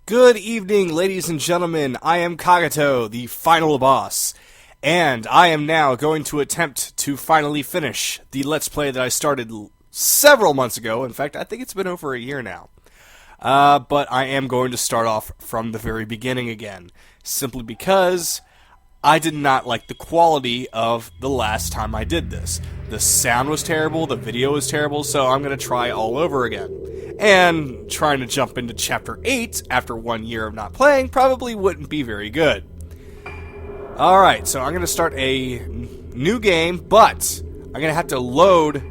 Good evening, ladies and gentlemen. I am Kagato, the final boss, and I am now going to attempt to finally finish the Let's Play that I started several months ago. In fact, I think it's been over a year now. But I am going to start off from the very beginning again, simply because I did not like the quality of the last time I did this. The sound was terrible, the video was terrible, so I'm going to try all over again. And trying to jump into Chapter 8 after 1 year of not playing probably wouldn't be very good. Alright, so I'm going to start a new game, but I'm going to have to load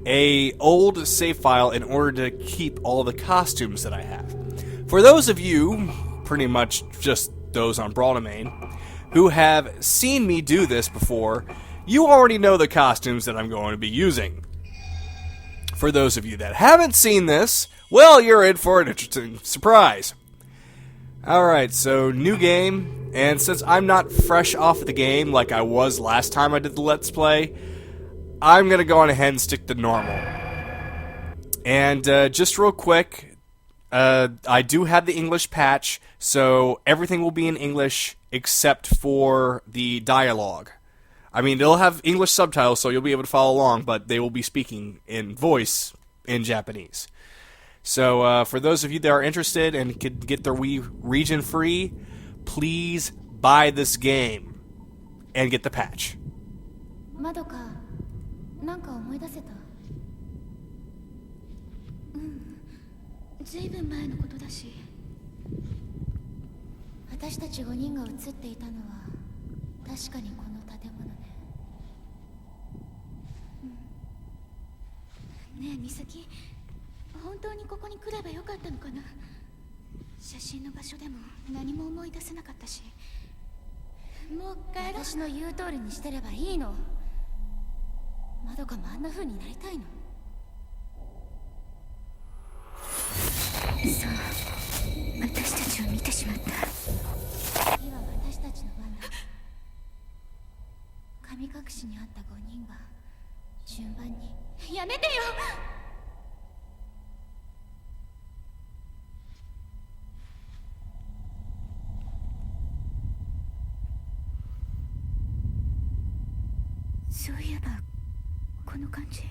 a old save file in order to keep all the costumes that I have. For those of you, pretty much just those on Broadamain, who have seen me do this before, you already know the costumes that I'm going to be using. For those of you that haven't seen this, well, you're in for an interesting surprise. Alright, so new game, and since I'm not fresh off the game like I was last time I did the Let's Play, I'm going to go on ahead and stick to normal. And just real quick, I do have the English patch, so everything will be in English except for the dialogue. I mean, they'll have English subtitles, so you'll be able to follow along, but they will be speaking in voice in Japanese. So, for those of you that are interested and could get their Wii region free, please buy this game and get the patch. まどか、なんか思い出せた？ずいぶん前のことだし。私たち5人が映っていたのは確かにこの建物ね。ねえ美咲、本当にここに来ればよかったのかな。写真の場所でも何も思い出せなかったし。もう帰ろう。私の言う通りにしてればいいの。まどかもあんな風になりたいの。そう、私たちを見てしまった。次は私たちの番だ。神隠しにあった5人が順番に。やめてよ。そういえばこの感じ。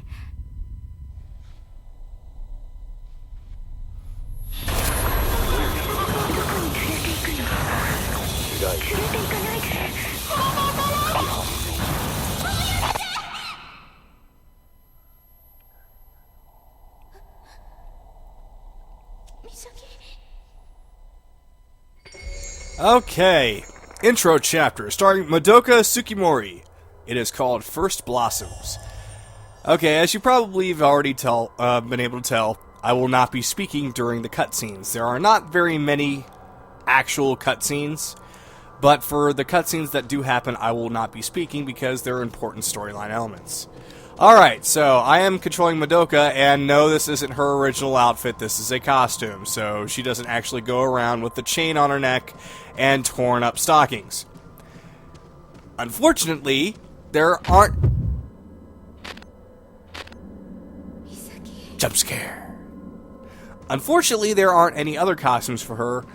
Okay, intro chapter starring Madoka Tsukimori. It is called First Blossoms. Okay, as you probably have already been able to tell, I will not be speaking during the cutscenes. There are not very many actual cutscenes, but for the cutscenes that do happen, I will not be speaking because they're important storyline elements. Alright, so I am controlling Madoka, and no, this isn't her original outfit, this is a costume, so she doesn't actually go around with the chain on her neck and torn up stockings. Unfortunately, there aren't... Jump scare. Unfortunately, there aren't any other costumes for her,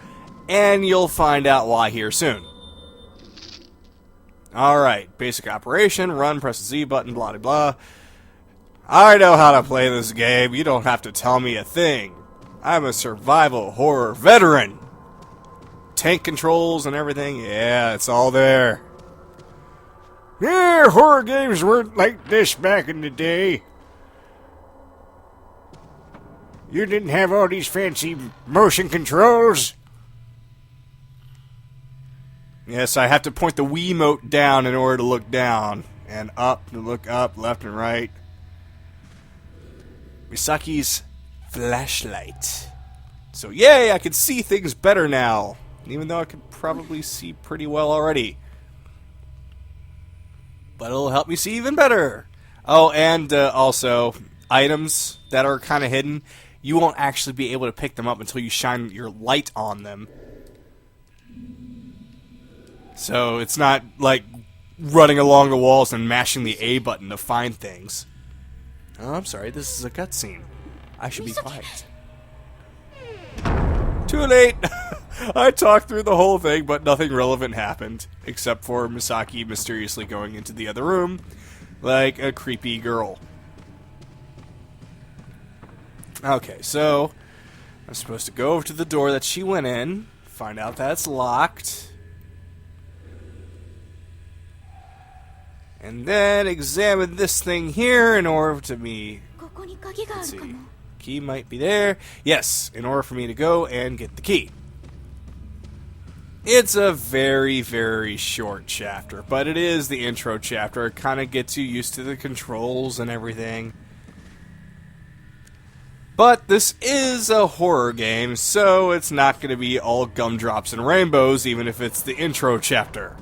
and you'll find out why here soon. Alright, basic operation, run, press the Z button, blah blah blah. I know how to play this game, you don't have to tell me a thing. I'm a survival horror veteran. Tank controls and everything, yeah, it's all there. Yeah, horror games weren't like this back in the day. You didn't have all these fancy motion controls. Yes, I have to point the Wiimote down in order to look down. And up to look up, left and right. Misaki's flashlight. So yay, I can see things better now. Even though I can probably see pretty well already. But it'll help me see even better. Oh, and also, items that are kind of hidden, you won't actually be able to pick them up until you shine your light on them. So it's not like running along the walls and mashing the A button to find things. Oh, I'm sorry, this is a cutscene. I should be quiet. Too late! I talked through the whole thing, but nothing relevant happened, except for Misaki mysteriously going into the other room like a creepy girl. Okay, so I'm supposed to go over to the door that she went in, find out that it's locked, and then examine this thing here in order to me... Let's see. Key might be there. Yes, in order for me to go and get the key. It's a very, very short chapter, but it is the intro chapter. It kind of gets you used to the controls and everything. But this is a horror game, so it's not going to be all gumdrops and rainbows, even if it's the intro chapter.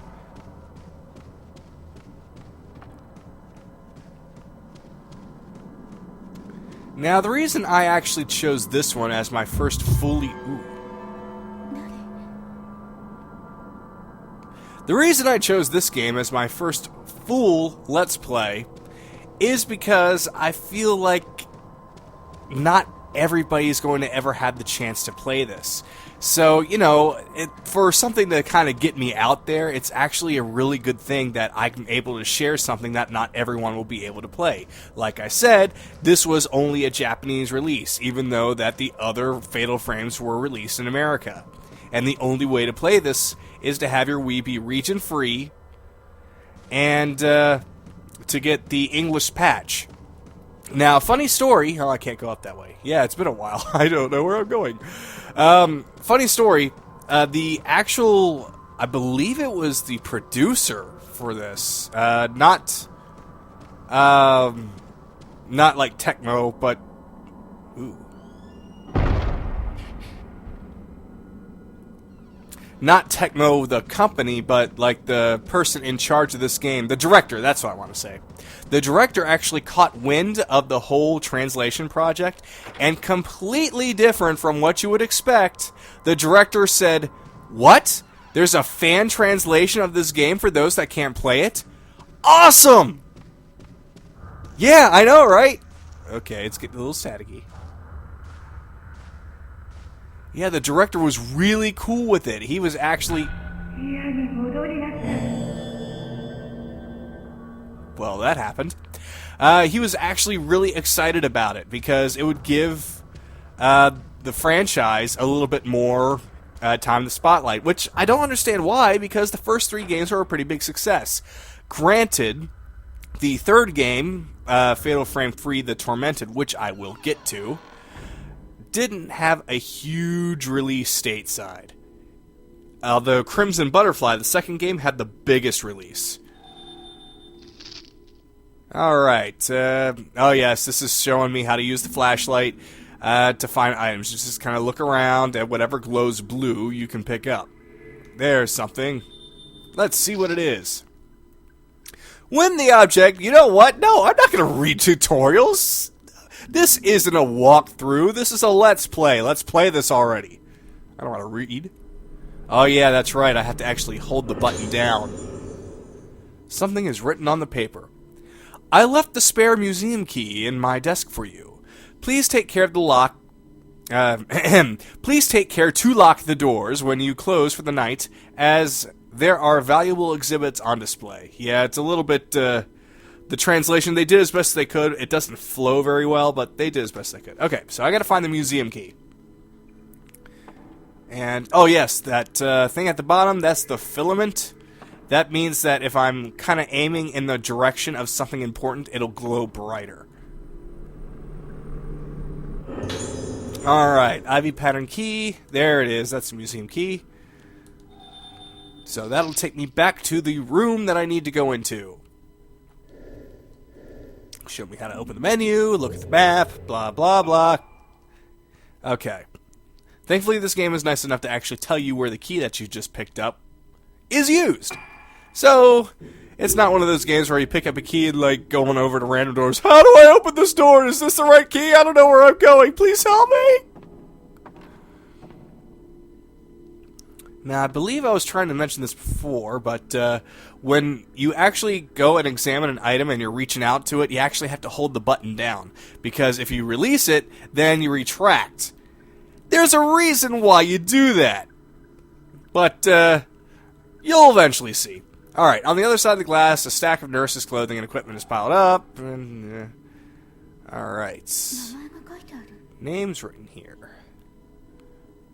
Now, the reason I actually chose this one as my first fully... The reason I chose this game as my first full Let's Play is because I feel like not everybody's going to ever have the chance to play this. So, you know, for something to kind of get me out there, it's actually a really good thing that I'm able to share something that not everyone will be able to play. Like I said, this was only a Japanese release, even though that the other Fatal Frames were released in America. And the only way to play this is to have your Wii be region-free and to get the English patch. Now, funny story... Oh, I can't go up that way. Yeah, it's been a while. I don't know where I'm going. Funny story, the actual, I believe it was the producer for this, not like Tecmo, but, ooh. Not Tecmo, the company, but like the person in charge of this game, the director, that's what I want to say. The director actually caught wind of the whole translation project, and completely different from what you would expect, the director said, "What? There's a fan translation of this game for those that can't play it? Awesome!" Yeah, I know, right? Okay, it's getting a little staticky. Yeah, the director was really cool with it. He was actually... Well, that happened. He was actually really excited about it because it would give the franchise a little bit more time in the spotlight, which I don't understand why, because the first 3 games were a pretty big success. Granted, the third game, Fatal Frame 3 The Tormented, which I will get to, didn't have a huge release stateside. The Crimson Butterfly, the second game, had the biggest release. Alright, oh yes, this is showing me how to use the flashlight to find items. Just kind of look around at whatever glows blue you can pick up. There's something. Let's see what it is. Win the object. You know what? No, I'm not going to read tutorials. This isn't a walkthrough. This is a Let's Play. Let's play this already. I don't want to read. Oh yeah, that's right. I have to actually hold the button down. Something is written on the paper. I left the spare museum key in my desk for you. Please take care of the lock. Please take care to lock the doors when you close for the night, as there are valuable exhibits on display. Yeah, it's a little bit, the translation, they did as best as they could. It doesn't flow very well, but they did as best they could. Okay, so I gotta find the museum key. And, oh yes, that thing at the bottom, that's the filament. That means that if I'm kind of aiming in the direction of something important, it'll glow brighter. Alright, Ivy pattern key. There it is. That's the museum key. So that'll take me back to the room that I need to go into. Show me how to open the menu, look at the map, blah, blah, blah. Okay. Thankfully, this game is nice enough to actually tell you where the key that you just picked up is used. So, it's not one of those games where you pick up a key and, like, going over to random doors. How do I open this door? Is this the right key? I don't know where I'm going. Please help me! Now, I believe I was trying to mention this before, but when you actually go and examine an item and you're reaching out to it, you actually have to hold the button down. Because if you release it, then you retract. There's a reason why you do that. But, you'll eventually see. Alright, on the other side of the glass, a stack of nurses' clothing and equipment is piled up. And, alright. 名前が書いてある。 Names written here.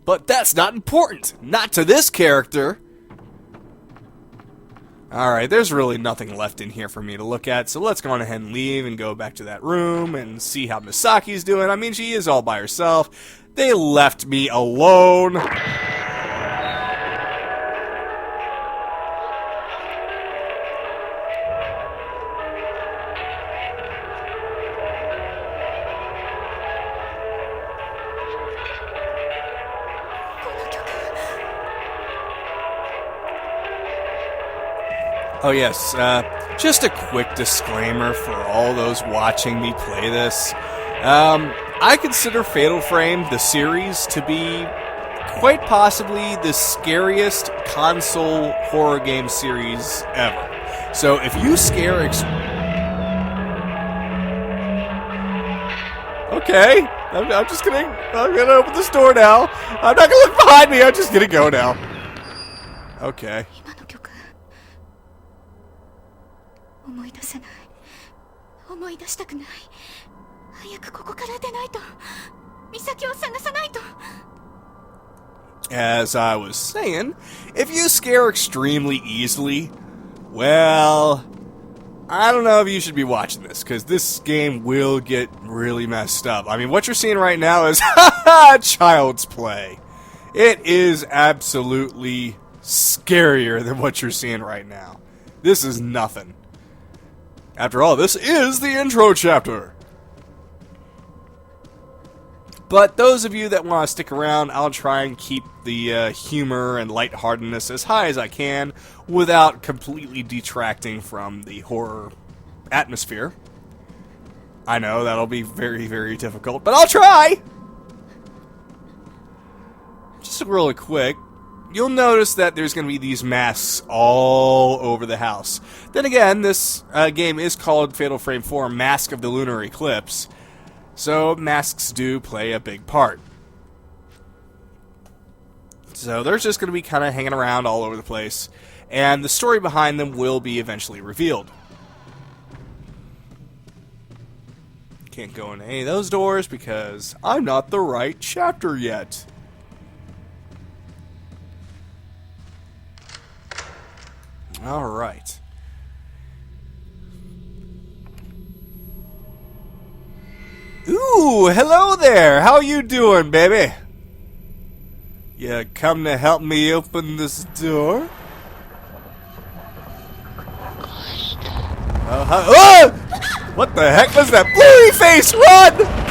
But that's not important! Not to this character! Alright, there's really nothing left in here for me to look at, so let's go on ahead and leave and go back to that room and see how Misaki's doing. I mean, she is all by herself. They left me alone. Oh yes, just a quick disclaimer for all those watching me play this. I consider Fatal Frame, the series, to be quite possibly the scariest console horror game series ever. So if you scare... Okay, I'm just gonna... I'm gonna open this door now. I'm not gonna look behind me, I'm just gonna go now. Okay. 今の曲思い出せない。思い出したくない。早くここから出ないと。美咲を探さないと。 As I was saying, if you scare extremely easily, well, I don't know if you should be watching this, because this game will get really messed up. I mean, what you're seeing right now is child's play. It is absolutely scarier than what you're seeing right now. This is nothing. After all, this is the intro chapter. But those of you that want to stick around, I'll try and keep the humor and lightheartedness as high as I can without completely detracting from the horror atmosphere. I know that'll be very, very difficult, but I'll try! Just really quick, you'll notice that there's going to be these masks all over the house. Then again, this game is called Fatal Frame 4 Mask of the Lunar Eclipse, so masks do play a big part. So they're just going to be kind of hanging around all over the place, and the story behind them will be eventually revealed. Can't go in any of those doors because I'm not the right chapter yet. Alright. Ooh, hello there! How you doing, baby? You come to help me open this door? What the heck was that? Bluey face, run!